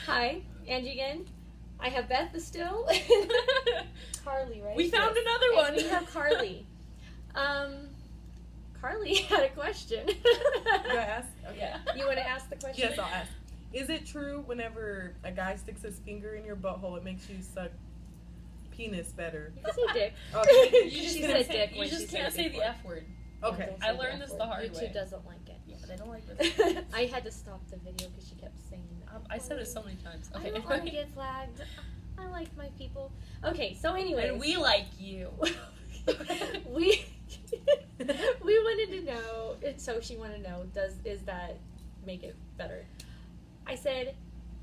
Hi, Angie again. I have Beth still. Carly, right? We found another one. And we have Carly. Carly had a question. Do I ask? Okay. Yeah. You want to ask the question? Yes, I'll ask. Is it true whenever a guy sticks his finger in your butthole, it makes you suck penis better? You can say dick. Okay. You just She can't said say, dick you when just she said can't it say the before. F word. Okay. Don't say I the learned F this word. the hard YouTube way. doesn't like it. Yeah, they don't like this. I had to stop the video because she kept saying that. I said it so many times. I Okay. don't want to get flagged. I like my people. Okay, so anyways. And we like you. we we wanted to know, so she wanted to know, is that make it better? I said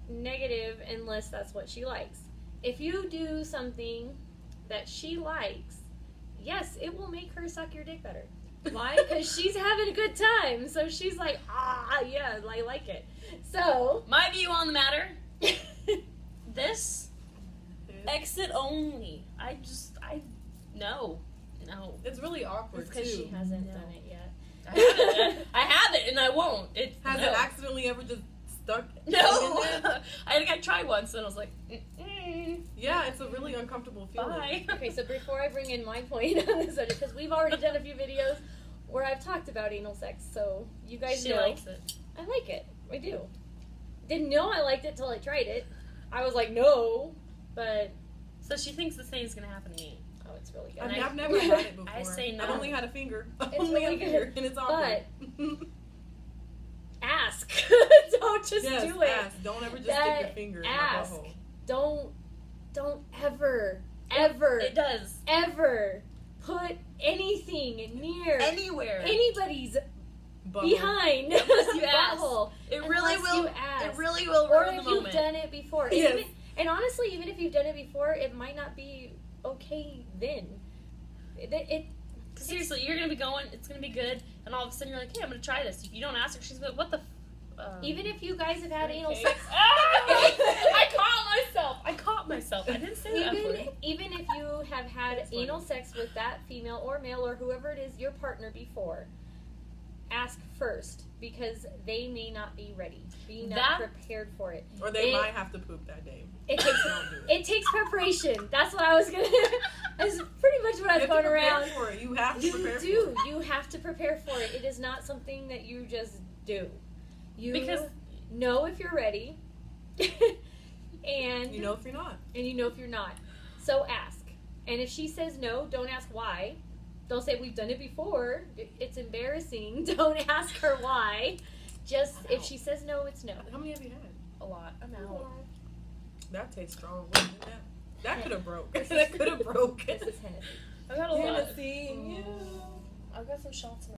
negative unless that's what she likes. If you do something that she likes, yes, it will make her suck your dick better. Why? Because she's having a good time. So she's like, yeah, I like it. So My view on the matter, this, exit only. No. It's really awkward because she too. hasn't No. done it yet. I have it and I won't. Has no. it accidentally ever just stuck? No. in there? I tried once and I was like, Yeah, it's a really uncomfortable feeling. bye. Okay, so before I bring in my point on this subject, because we've already done a few videos where I've talked about anal sex, so you guys She know. likes it. I like it. I do. Didn't know I liked it till I tried it. I was like, no, but So she thinks the same is going to happen to me. oh, it's really good. I mean, And I've never had it before. I say no. I've only had a finger. It's only really a finger, good, and it's awkward. Ask. Don't just yes, do it. ask. Don't ever just That stick your finger in ask. my butthole. Don't ever, It does. ever put anything near Anywhere. anybody's Butthole. behind Unless you ask. butthole. It really Unless will. you ask. It really will Or ruin if the you've moment. done it before. Yes. And honestly, even if you've done it before, it might not be okay then. It 'Cause seriously, you're gonna be going. It's gonna be good, and all of a sudden you're like, "Hey, I'm gonna try this." If you don't ask her, she's like, "What the?" even if you guys have had anal Okay. sex, I caught myself. I didn't say that. even if you have had That's funny. anal sex with that female or male or whoever it is, your partner before, ask first because they may not be ready, be not That- prepared for it. Or they It- might have to poop that day. It takes Don't do it takes preparation. That's what I was gonna. That's pretty much what I was You have to going prepare around. for it. You have to You prepare do. for it. You have to prepare for it. It is not something that you just do. You Because- know if you're ready, and You know if you're not. and you know if you're not. So ask. And if she says no, don't ask why. Don't say we've done it before. It's embarrassing. Don't ask her why. Just if she says no, it's no. How many have you had? A lot. I'm out. That tastes strong. What is that? That could have broke. This that is- could have broke. This is Hennessy. I got a lot. Hennessy. I've got some shots in